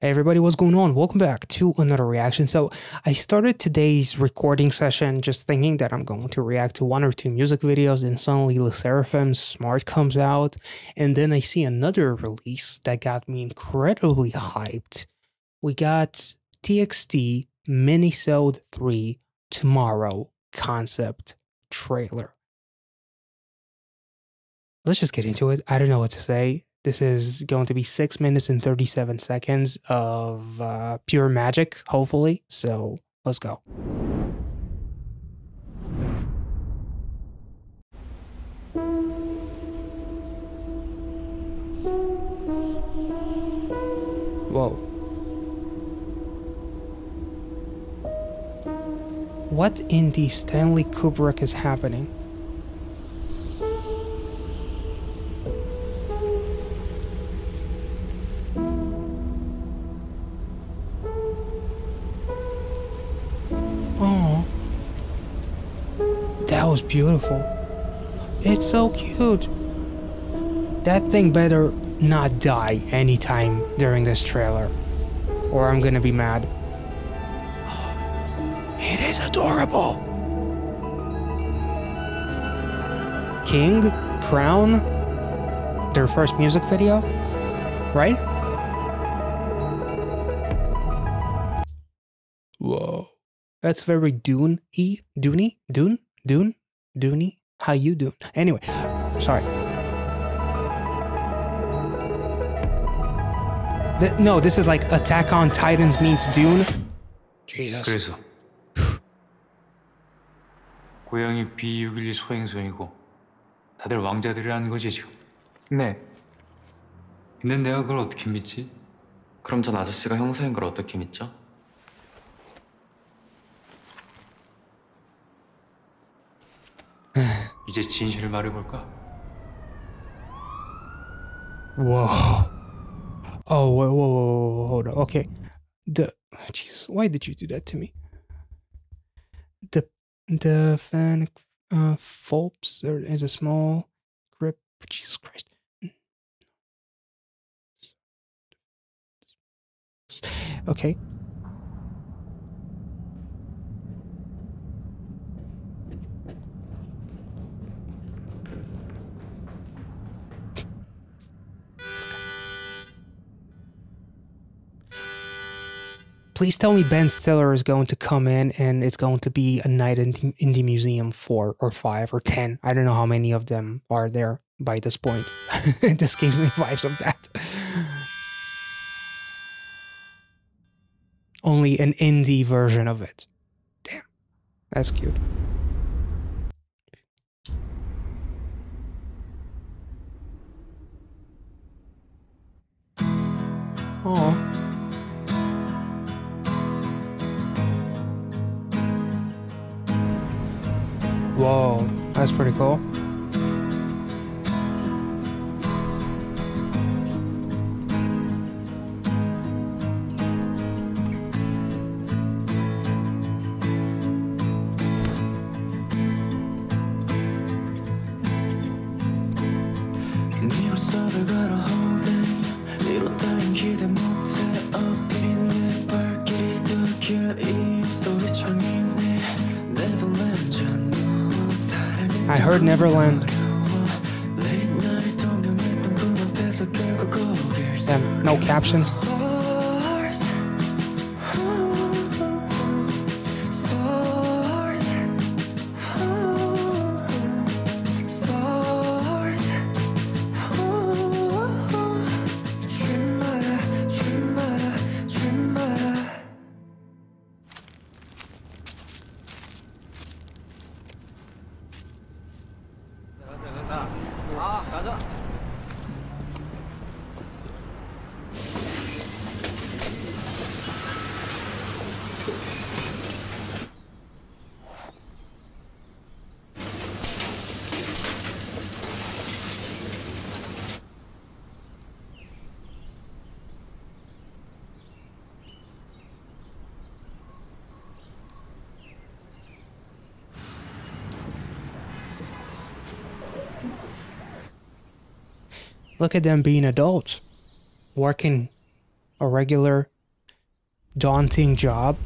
Hey everybody, what's going on? Welcome back to another reaction. So I started today's recording session just thinking that I'm going to react to one or two music videos, and suddenly Le Seraphim's Smart comes out, and then I see another release that got me incredibly hyped. We got TXT minisode 3 Tomorrow concept trailer. Let's just get into it. I don't know what to say. This is going to be 6 minutes and 37 seconds of pure magic, hopefully. So let's go. Whoa. What in the Stanley Kubrick is happening? Oh, that was beautiful. It's so cute. That thing better not die anytime during this trailer, or I'm gonna be mad. It is adorable. King, Crown, their first music video, right? Whoa. That's very Dune-y. Dune-y? Dune-y? How you doing? Anyway, sorry. No, this is like Attack on Titans meets Dune. Jesus. 그래서 고양이 B612 소행성이고 다들 왕자들이라는 거지 지금? 네. 근데 내가 그걸 어떻게 믿지? 그럼 전 아저씨가 형사인 걸 어떻게 믿죠? 이제 진실을 말해볼까? Whoa. Oh, whoa, hold on. Okay. Jesus, why did you do that to me? The fan Phelps, there is a small grip. Jesus Christ. Okay. Please tell me Ben Stiller is going to come in and it's going to be a night in the museum 4 or 5 or 10. I don't know how many of them are there by this point. This gives me vibes of that. Only an indie version of it. Damn. That's cute. Aww. Whoa, that's pretty cool. I heard Neverland. Damn, no captions. Look at them being adults, working a regular daunting job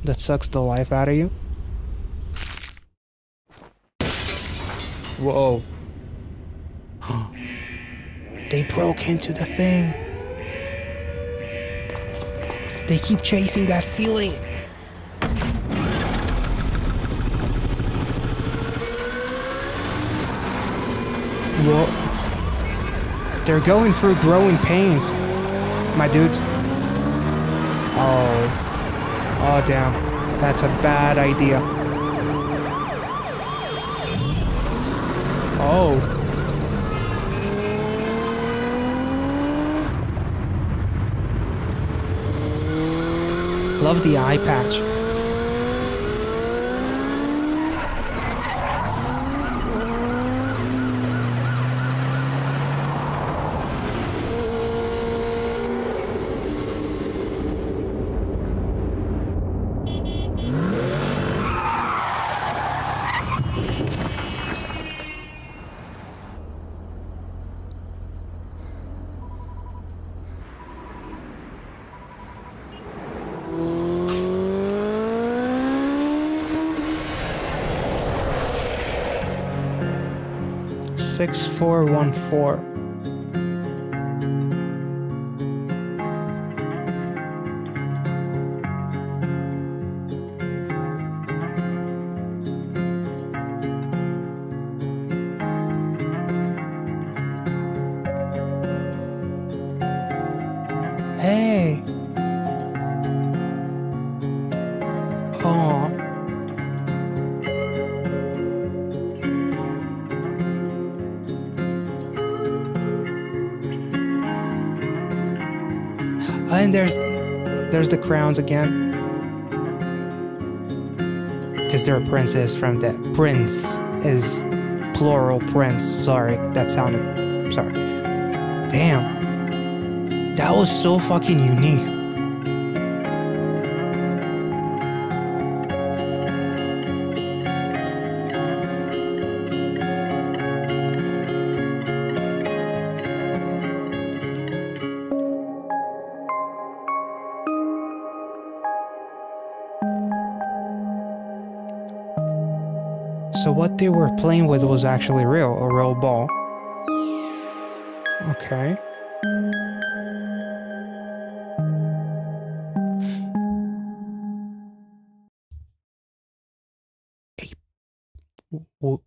that sucks the life out of you. Whoa. They broke into the thing. They keep chasing that feeling. Whoa. They're going through growing pains, my dudes. Oh damn. That's a bad idea. Oh. Love the eye patch. Six, 4, 1, 4. Hey. Oh. And there's the crowns again. Because they're princes from the prince is plural prince. Sorry, that sounded sorry. Damn. That was so fucking unique. So what they were playing with was actually real, a real ball. Okay.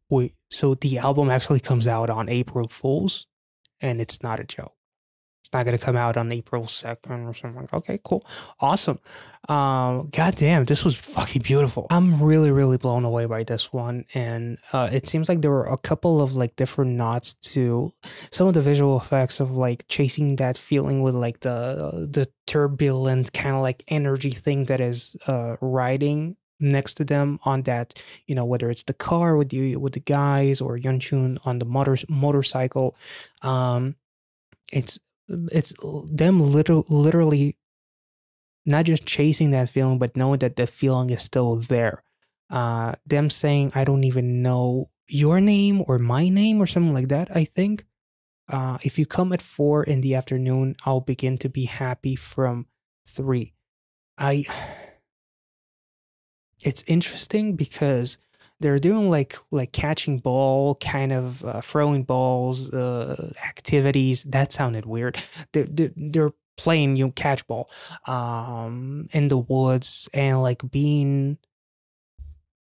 Wait, so the album actually comes out on April Fools, and it's not a joke. It's not gonna come out on April 2nd or something. Okay, cool. Awesome. Goddamn, this was fucking beautiful. I'm really blown away by this one. And it seems like there were a couple of like different nods to some of the visual effects of like chasing that feeling with like the turbulent kind of like energy thing that is riding next to them on that, you know, whether it's the car with the guys or Yeonchun on the motorcycle. It's them literally not just chasing that feeling, but knowing that the feeling is still there. Them saying, I don't even know your name or my name or something like that, I think. If you come at 4 in the afternoon, I'll begin to be happy from 3. It's interesting because they're doing like catching ball, kind of throwing balls, activities. That sounded weird. They're playing, you know, catch ball in the woods and like being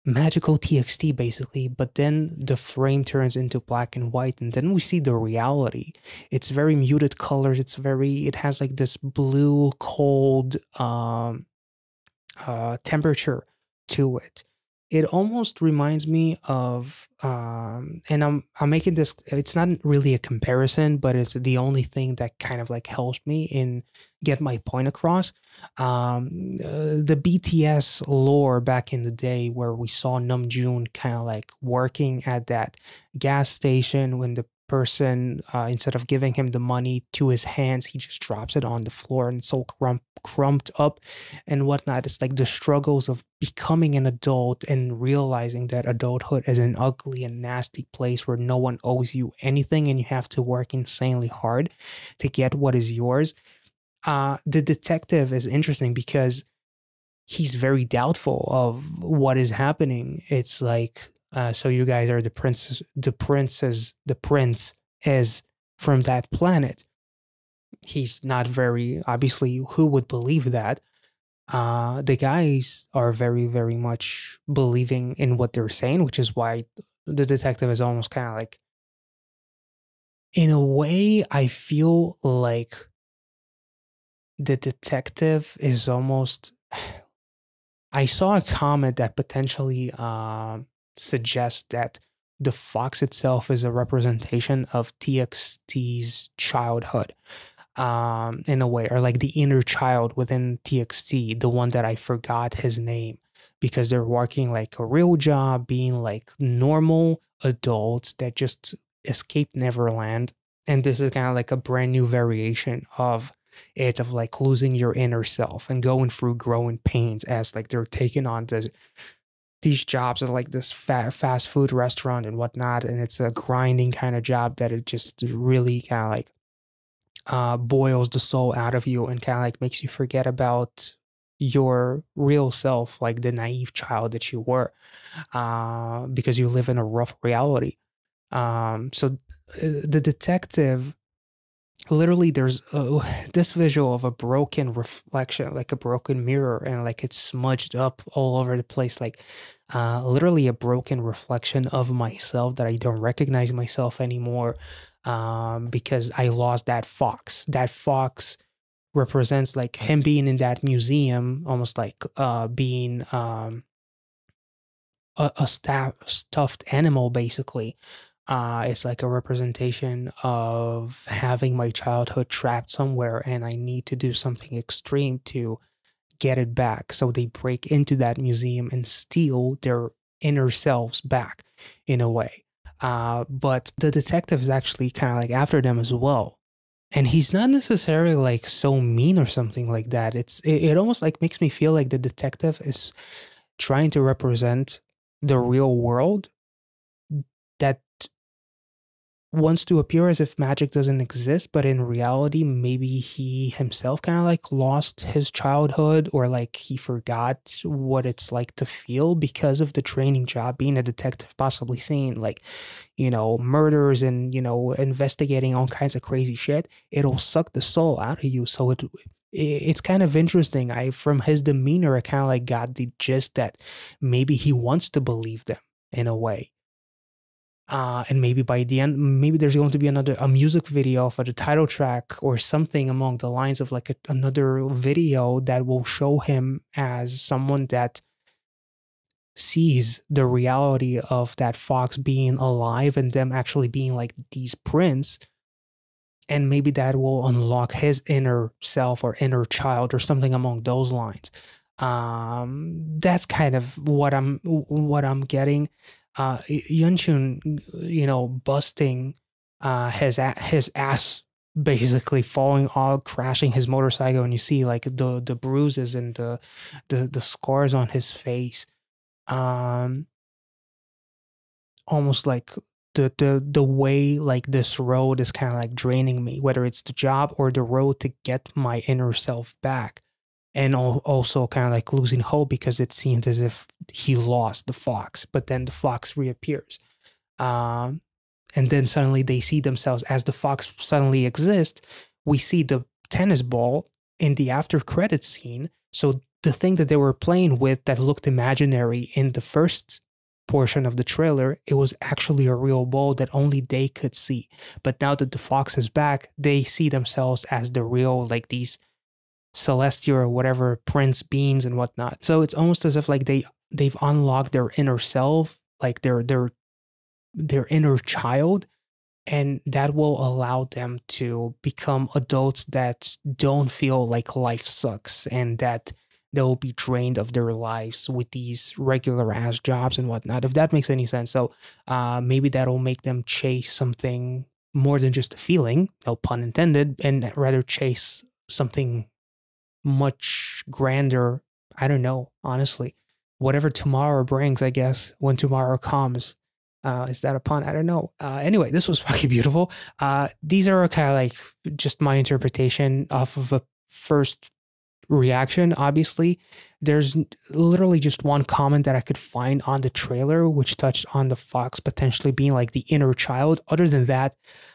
magical TXT basically, but then the frame turns into black and white and then we see the reality. It's very muted colors. It has like this blue cold temperature to it. It almost reminds me of and I'm making this, it's not really a comparison, but it's the only thing that kind of like helps me in get my point across. The BTS lore back in the day where we saw Namjoon kind of like working at that gas station when the person, instead of giving him the money to his hands, he just drops it on the floor and it's so crumped up and whatnot. It's like the struggles of becoming an adult and realizing that adulthood is an ugly and nasty place where no one owes you anything and you have to work insanely hard to get what is yours. The detective is interesting because he's very doubtful of what is happening. It's like, so you guys are the prince is from that planet. He's not very, obviously, who would believe that? The guys are very, very much believing in what they're saying, which is why the detective is almost kind of like, in a way, I feel like the detective is almost, I saw a comment that potentially suggests that the fox itself is a representation of TXT's childhood, in a way, or like the inner child within TXT, the one that I forgot his name, because they're working like a real job, being like normal adults that just escaped Neverland. And this is kind of like a brand new variation of it, of like losing your inner self and going through growing pains as like they're taking on these jobs at like this fast food restaurant and whatnot. And it's a grinding kind of job that it just really kind of like boils the soul out of you and kind of like makes you forget about your real self, like the naive child that you were, because you live in a rough reality. So the detective, literally there's this visual of a broken reflection, like a broken mirror, and like it's smudged up all over the place, like literally a broken reflection of myself that I don't recognize myself anymore, because I lost that fox. That fox represents like him being in that museum, almost like being a stuffed animal, basically. It's like a representation of having my childhood trapped somewhere, and I need to do something extreme to get it back. So they break into that museum and steal their inner selves back, in a way. But the detective is actually kind of like after them as well. And he's not necessarily like so mean or something like that. It almost like makes me feel like the detective is trying to represent the real world that wants to appear as if magic doesn't exist, but in reality, maybe he himself kind of like lost his childhood, or like he forgot what it's like to feel because of the training job, being a detective, possibly seeing like, you know, murders and, you know, investigating all kinds of crazy shit. It'll suck the soul out of you. So it's kind of interesting. From his demeanor, I kind of like got the gist that maybe he wants to believe them in a way. And maybe by the end, maybe there's going to be a music video for the title track or something along the lines of like another video that will show him as someone that sees the reality of that fox being alive and them actually being like these prints. And maybe that will unlock his inner self or inner child or something along those lines. That's kind of what I'm getting. Yunchun, you know, busting his ass, basically falling all, crashing his motorcycle, and you see like the bruises and the scars on his face, almost like the way like this road is kind of like draining me, whether it's the job or the road to get my inner self back. And also kind of like losing hope because it seemed as if he lost the fox, but then the fox reappears. And then suddenly they see themselves as the fox suddenly exists. We see the tennis ball in the after credits scene. So the thing that they were playing with that looked imaginary in the first portion of the trailer, it was actually a real ball that only they could see. But now that the fox is back, they see themselves as the real, like these celestial or whatever prince beings and whatnot. So it's almost as if like they've unlocked their inner self, like their inner child, and that will allow them to become adults that don't feel like life sucks and that they'll be drained of their lives with these regular ass jobs and whatnot, if that makes any sense. So maybe that'll make them chase something more than just a feeling, no pun intended, and rather chase something much grander. I don't know, honestly. Whatever tomorrow brings, I guess, when tomorrow comes. Is that a pun? I don't know. Anyway, this was fucking beautiful. These are kind of like just my interpretation off of a first reaction. Obviously, there's literally just one comment that I could find on the trailer which touched on the fox potentially being like the inner child. Other than that,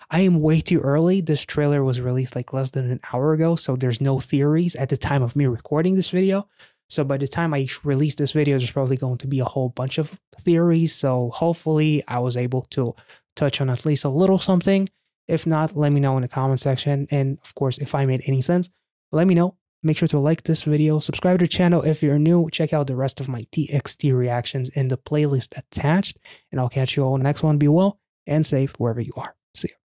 I am way too early. This trailer was released like less than an hour ago, so there's no theories at the time of me recording this video. So by the time I release this video, there's probably going to be a whole bunch of theories. So hopefully I was able to touch on at least a little something. If not, let me know in the comment section. And of course, if I made any sense, let me know. Make sure to like this video, subscribe to the channel if you're new, check out the rest of my TXT reactions in the playlist attached, and I'll catch you all in the next one. Be well and safe wherever you are.